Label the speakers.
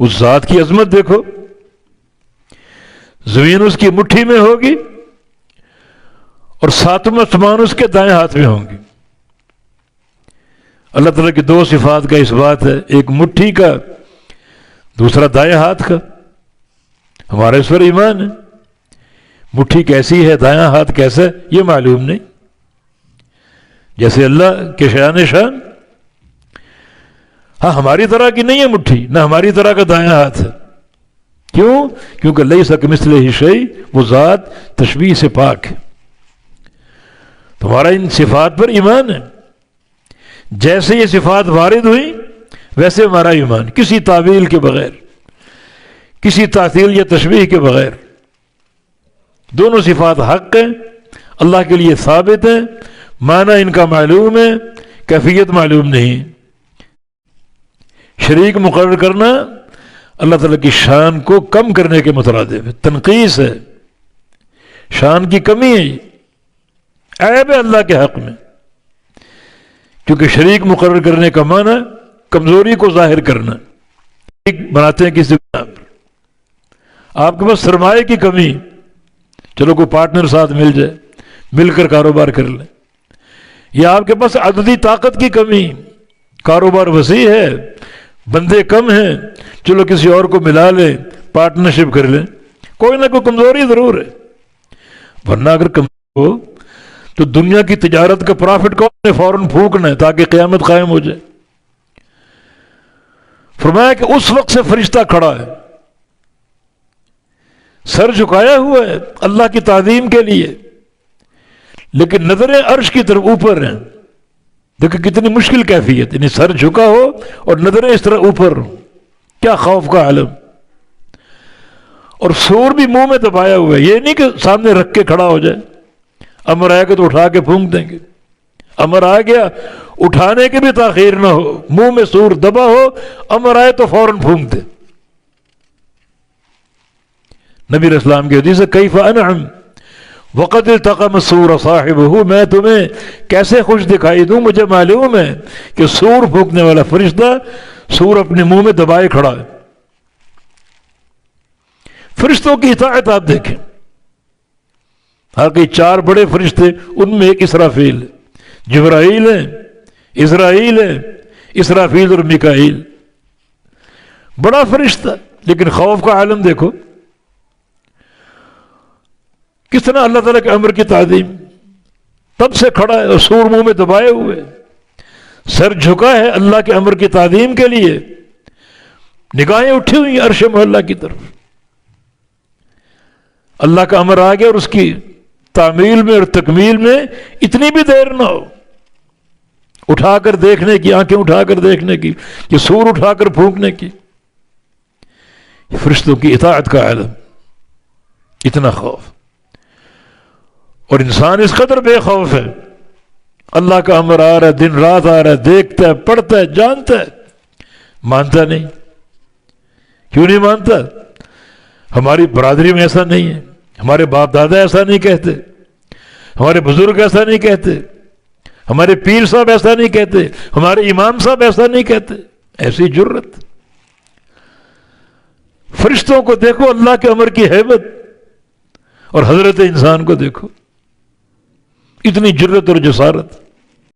Speaker 1: اس ذات کی عظمت دیکھو، زمین اس کی مٹھی میں ہوگی اور ساتواں آسمان اس کے دائیں ہاتھ میں ہوں گی۔ اللہ تعالیٰ کی دو صفات کا اس بات ہے، ایک مٹھی کا، دوسرا دائیں ہاتھ کا۔ ہمارا اس پر ایمان ہے، مٹھی کیسی ہے، دائیں ہاتھ کیسا ہے یہ معلوم نہیں، جیسے اللہ کے شان شان۔ ہاں ہماری طرح کی نہیں ہے مٹھی، نہ ہماری طرح کا دائیں ہاتھ ہے۔ کیوں؟ کیونکہ لیس کمثلہ شیء، وہ ذات تشبیہ سے پاک ہے۔ تمہارا ان صفات پر ایمان ہے، جیسے یہ صفات وارد ہوئی ویسے ہمارا ایمان، کسی تعویل کے بغیر، کسی تعطیل یا تشبیہ کے بغیر۔ دونوں صفات حق ہیں، اللہ کے لیے ثابت ہیں، معنی ان کا معلوم ہے، کیفیت معلوم نہیں۔ شریک مقرر کرنا اللہ تعالیٰ کی شان کو کم کرنے کے مترادف ہے، تنقیص ہے، شان کی کمی ہے، عیب ہے اللہ کے حق میں، کیونکہ شریک مقرر کرنے کا معنی کمزوری کو ظاہر کرنا۔ شریک بناتے ہیں کسی بنا پر، آپ کے پاس سرمایہ کی کمی، چلو کوئی پارٹنر ساتھ مل جائے، مل کر کاروبار کر لیں، یا آپ کے پاس عددی طاقت کی کمی، کاروبار وسیع ہے، بندے کم ہیں، چلو کسی اور کو ملا لیں، پارٹنرشپ کر لیں، کوئی نہ کوئی کمزوری ضرور ہے۔ ورنہ اگر کمزور ہو تو دنیا کی تجارت کا پرافٹ کون نے فوراً پھونکنا ہے تاکہ قیامت قائم ہو جائے۔ فرمایا کہ اس وقت سے فرشتہ کھڑا ہے، سر جھکایا ہوا ہے اللہ کی تعظیم کے لیے، لیکن نظریں عرش کی طرف اوپر ہیں۔ دیکھیں کتنی مشکل کیفیت، یعنی سر جھکا ہو اور نظریں اس طرح اوپر ہوں، کیا خوف کا عالم۔ اور سور بھی منہ میں دبایا ہوا ہے، یہ نہیں کہ سامنے رکھ کے کھڑا ہو جائے، امر آئے گا تو اٹھا کے پھونک دیں گے، امر آ گیا اٹھانے کی بھی تاخیر نہ ہو، منہ میں سور دبا ہو، امر آئے تو فوراً پھونک دے۔ نبی علیہ السلام کی حدیث ہے کیف انعم وقد التقم السور صاحبہ، میں تمہیں کیسے خوش دکھائی دوں، مجھے معلوم ہے کہ سور پھونکنے والا فرشتہ سور اپنے منہ میں دبائے کھڑا ہے۔ فرشتوں کی اطاعت آپ دیکھیں، حالانکہ چار بڑے فرشتے، ان میں ایک اسرافیل ہے، جبرائیل ہے، اسرائیل ہے، اسرافیل اور میکائیل، بڑا فرشتہ، لیکن خوف کا عالم دیکھو کس طرح اللہ تعالیٰ کے امر کی تعظیم، تب سے کھڑا ہے اور سور منہ میں دبائے ہوئے، سر جھکا ہے اللہ کے امر کی تعظیم کے لیے، نگاہیں اٹھی ہوئی عرش معلیٰ کی طرف۔ اللہ کا امر آ گیا اور اس کی تعمیل میں اور تکمیل میں اتنی بھی دیر نہ ہو، اٹھا کر دیکھنے کی، آنکھیں اٹھا کر دیکھنے کی، کہ سور اٹھا کر پھونکنے کی۔ فرشتوں کی اطاعت کا عالم، اتنا خوف، اور انسان اس قدر بے خوف ہے، اللہ کا امر آ رہا ہے، دن رات آ رہا ہے، دیکھتا ہے، پڑھتا ہے، جانتا ہے، مانتا نہیں۔ کیوں نہیں مانتا؟ ہماری برادری میں ایسا نہیں ہے، ہمارے باپ دادا ایسا نہیں کہتے، ہمارے بزرگ ایسا نہیں کہتے، ہمارے پیر صاحب ایسا نہیں کہتے، ہمارے امام صاحب ایسا نہیں کہتے۔ ایسی جرت، فرشتوں کو دیکھو، اللہ کے امر کی ہیبت، اور حضرت انسان کو دیکھو، اتنی جرت اور جسارت۔